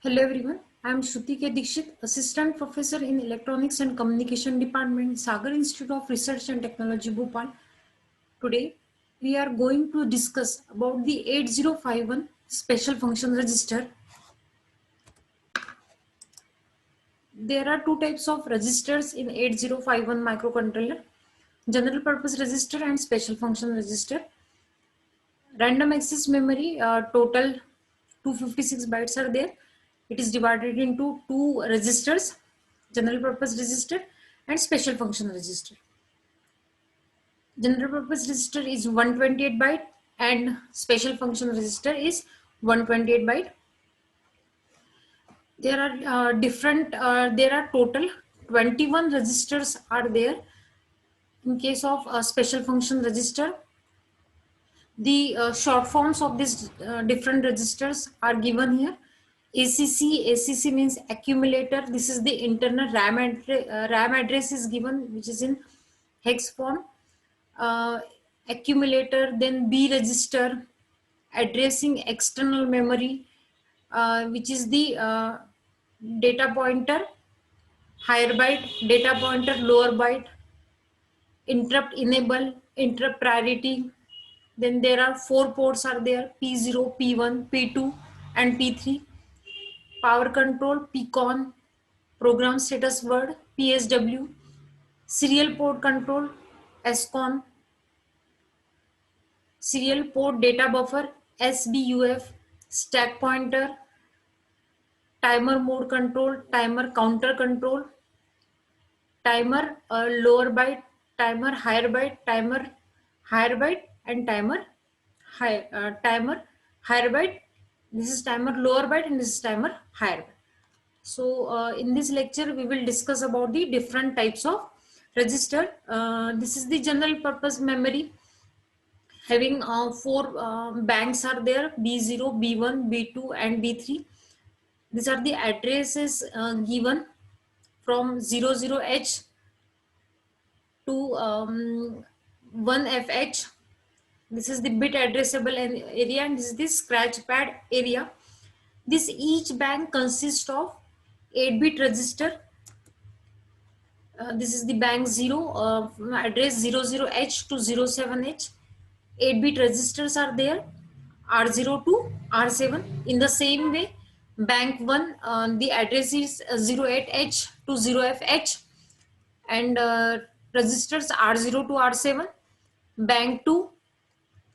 Hello everyone, I am Shruti K. Dixit, Assistant Professor in Electronics and Communication Department, Sagar Institute of Research and Technology, Bhopal. Today, we are going to discuss about the 8051 Special Function Register. There are two types of registers in 8051 microcontroller, General Purpose Register and Special Function Register. Random access memory, total 256 bytes are there. It is divided into two registers, general purpose register and special function register. General purpose register is 128 byte and special function register is 128 byte. There are there are total 21 registers are there. In case of special function register, the short forms of these different registers are given here. ACC means accumulator. This is the internal RAM address is given, which is in hex form. Accumulator, then B register, addressing external memory, which is the data pointer, higher byte, data pointer, lower byte, interrupt enable, interrupt priority. Then there are four ports are there, P0, P1, P2 and P3. Power control, PCON, program status word, PSW, serial port control, SCON, serial port data buffer, SBUF, stack pointer, timer mode control, timer counter control, timer lower byte, timer higher byte, timer higher byte and timer higher byte. This is timer lower byte and this is timer higher byte. So in this lecture we will discuss about the different types of register. This is the general purpose memory having four banks are there, B0, B1, B2 and B3. These are the addresses given from 00H to 1FH. This is the bit addressable area and this is the scratch pad area. This each bank consists of 8-bit register. This is the bank 0, address 00H to 07H. 8-bit registers are there, R0 to R7. In the same way, bank 1, the address is 08H to 0FH and registers R0 to R7. Bank 2,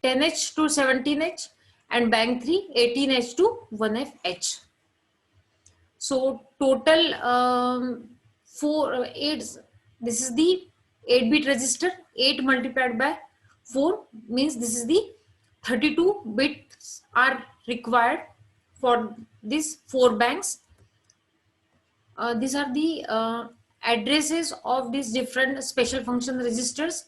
10H to 17H and bank 3, 18H to 1FH. So total 8. This is the 8-bit register. 8 multiplied by 4 means this is the 32 bits are required for these 4 banks. These are the addresses of these different special function registers.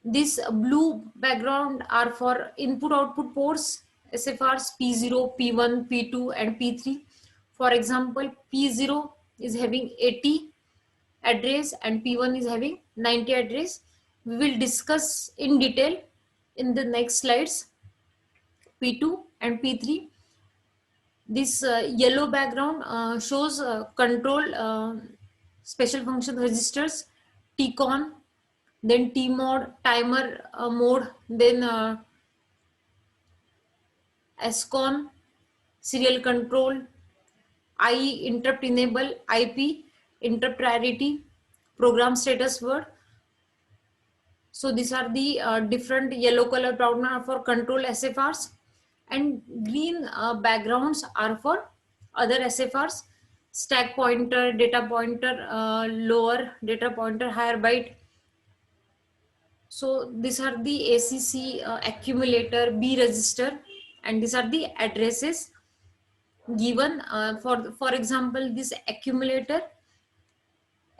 This blue background are for input output ports, SFRs P0, P1, P2 and P3. For example, P0 is having 80 address and P1 is having 90 address. We will discuss in detail in the next slides. P2 and P3. This yellow background shows control special function registers, TCON, then TMOD, timer mode, then SCON, serial control, IE, interrupt enable, IP, interrupt priority, program status word. So these are the different yellow color background are for control SFRs and green backgrounds are for other SFRs, stack pointer, data pointer, lower, data pointer, higher byte. So these are the ACC accumulator, B register and these are the addresses given for example this accumulator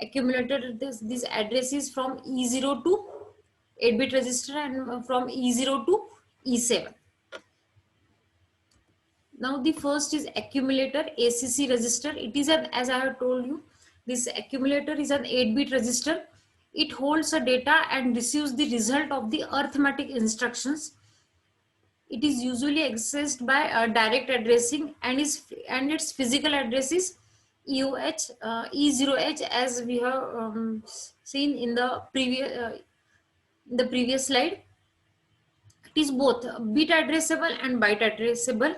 this address is from E0 to 8-bit register and from E0 to E7. Now the first is accumulator ACC register. It is an, as I have told you, this accumulator is an 8-bit register. It holds a data and receives the result of the arithmetic instructions. it is usually accessed by direct addressing, and its physical address is EOH, E0H, as we have seen in the previous slide. It is both bit addressable and byte addressable.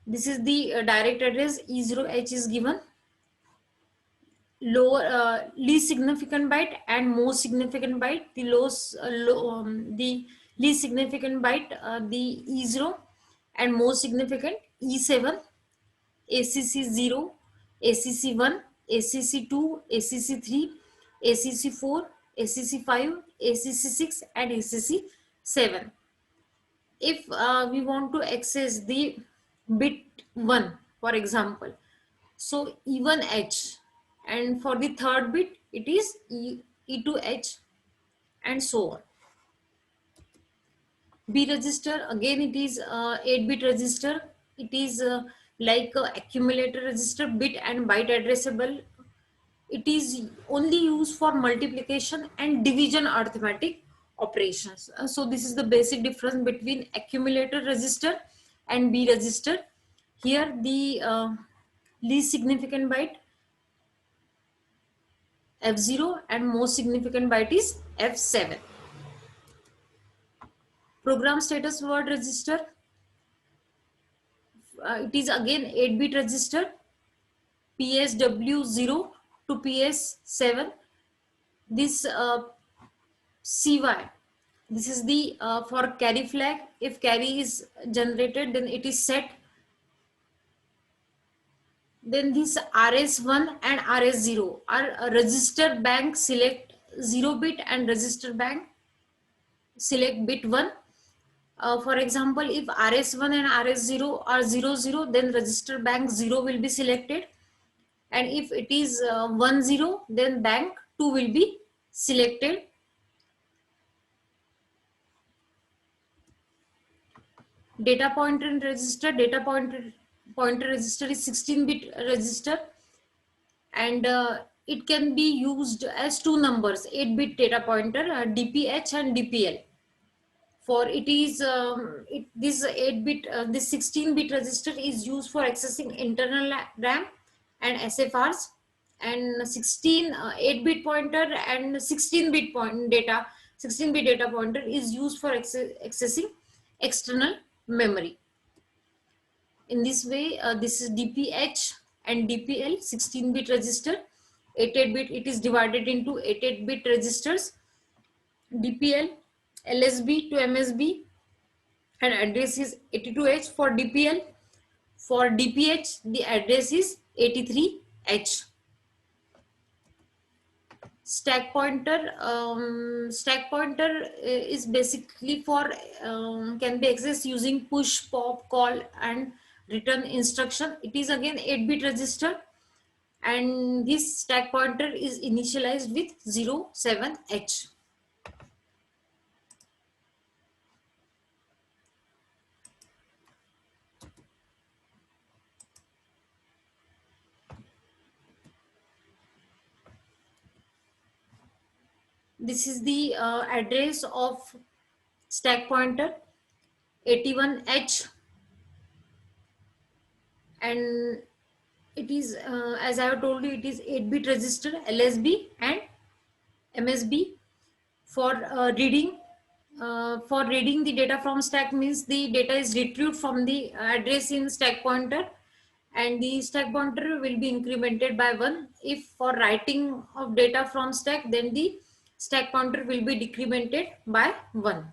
This is the direct address. E0H is given lower, least significant byte and most significant byte. The least significant byte, the E0, and most significant E7, ACC0, ACC1, ACC2, ACC3, ACC4, ACC5, ACC6, and ACC7. If we want to access the bit 1, for example, so E1H, and for the third bit it is E2H, and so on. B register, again it is 8-bit register. It is like accumulator register, bit and byte addressable. It is only used for multiplication and division arithmetic operations. So this is the basic difference between accumulator register and B register. Here the least significant byte F0 and most significant byte is F7. Program status word register, it is again 8-bit register, PSW0 to PS7. This CY, this is the for carry flag. If carry is generated, then it is set. Then this RS1 and RS0 are register bank select 0-bit and register bank select bit 1. For example, if RS1 and RS0 are 00, then register bank 0 will be selected, and if it is 10, then bank 2 will be selected. Data pointer register, pointer register is 16-bit register, and it can be used as two numbers, 8-bit data pointer, DPH and DPL. For it is this 8-bit, this 16-bit register is used for accessing internal RAM and SFRs, and 8-bit pointer and 16-bit data 16-bit data pointer is used for accessing external memory. In this way, this is DPH and DPL, 16-bit register. 8-bit, it is divided into 8-bit registers. DPL, LSB to MSB, and address is 82H for DPL. For DPH, the address is 83H. Stack pointer, is basically for can be accessed using push, pop, call, and return instruction. It is again 8-bit register, and this stack pointer is initialized with 07H. This is the address of stack pointer 81H, and it is as I have told you, it is 8-bit register, LSB and MSB. For reading the data from stack, means the data is retrieved from the address in stack pointer, and the stack pointer will be incremented by 1. If for writing of data from stack, then the stack pointer will be decremented by 1.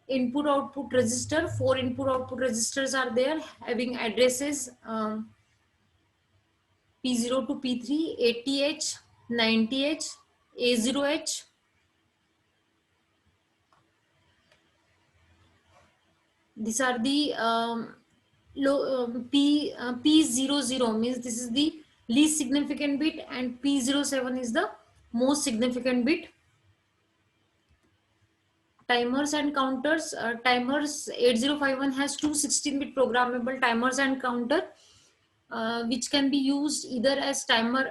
Input output register, 4 input output registers are there, having addresses P0 to P3, 80H, 90H, A0H. These are the P00 means this is the least significant bit, and P07 is the most significant bit. Timers and counters. Timers 8051 has two 16-bit programmable timers and counter, which can be used either as timer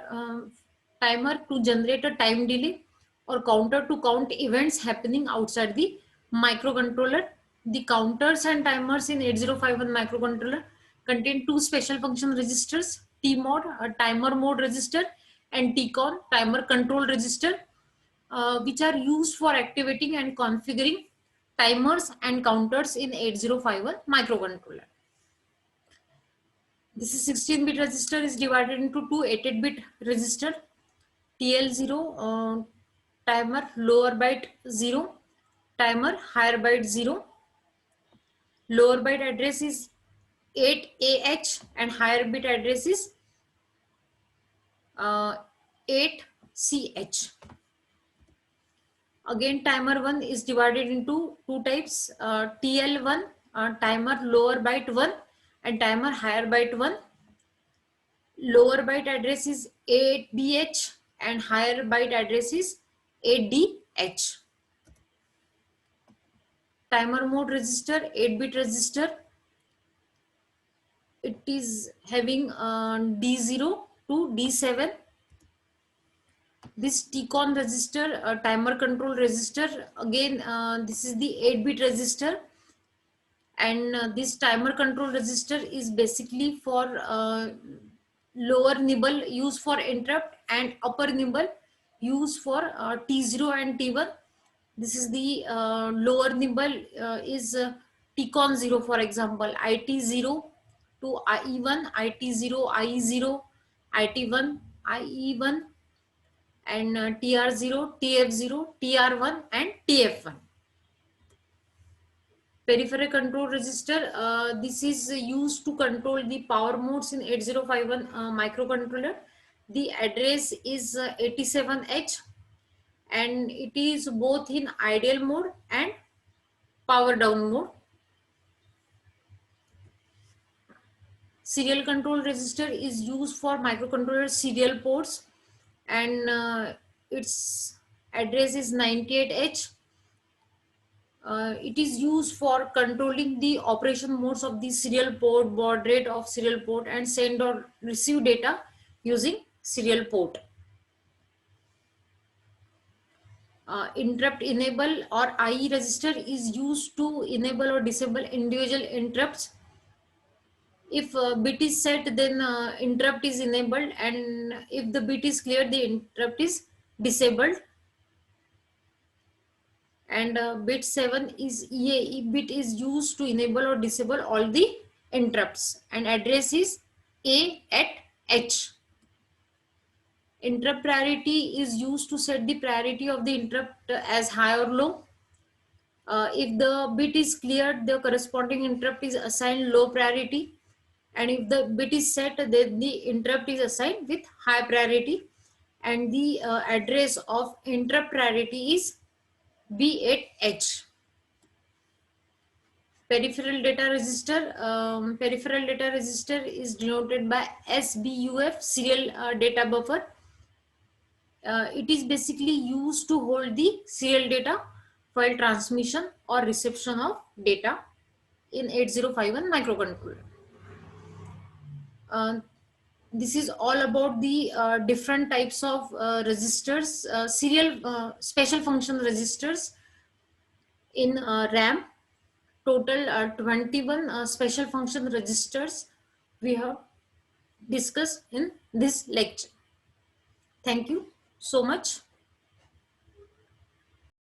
to generate a time delay, or counter to count events happening outside the microcontroller. The counters and timers in 8051 microcontroller contain two special function registers, TMOD, a timer mode register, and TCON, timer control register, which are used for activating and configuring timers and counters in 8051 microcontroller. This is 16-bit register is divided into two 8-bit register. TL0, timer lower byte 0, timer higher byte 0. Lower byte address is 8AH and higher bit address is 8CH. Again, timer 1 is divided into two types, TL1, timer lower byte 1 and timer higher byte 1. Lower byte address is 8BH and higher byte address is 8DH. Timer mode register, 8-bit register. It is having D0 to D7. This TCON register, timer control register, again this is the 8-bit register, and this timer control register is basically for lower nibble used for interrupt and upper nibble used for T0 and T1. This is the lower nibble is TCON 0, for example, IT0 to IE1, IT0, IE0, IT1, IE1, and TR0, TF0, TR1, and TF1. Peripheral control register, this is used to control the power modes in 8051 microcontroller. The address is 87H, and it is both in idle mode and power down mode. Serial control register is used for microcontroller serial ports, and its address is 98H. It is used for controlling the operation modes of the serial port, baud rate of serial port, and send or receive data using serial port. Interrupt enable or IE register is used to enable or disable individual interrupts. If bit is set, then interrupt is enabled, and if the bit is cleared, the interrupt is disabled. And bit 7 is EA bit is used to enable or disable all the interrupts, and address is A at H. Interrupt priority is used to set the priority of the interrupt as high or low. If the bit is cleared, the corresponding interrupt is assigned low priority, and if the bit is set, then the interrupt is assigned with high priority, and the address of interrupt priority is B8H. Peripheral data register. Peripheral data register is denoted by SBUF, serial data buffer. It is basically used to hold the serial data while transmission or reception of data in 8051 microcontroller. This is all about the different types of registers, serial special function registers in RAM. Total 21 special function registers we have discussed in this lecture. Thank you so much.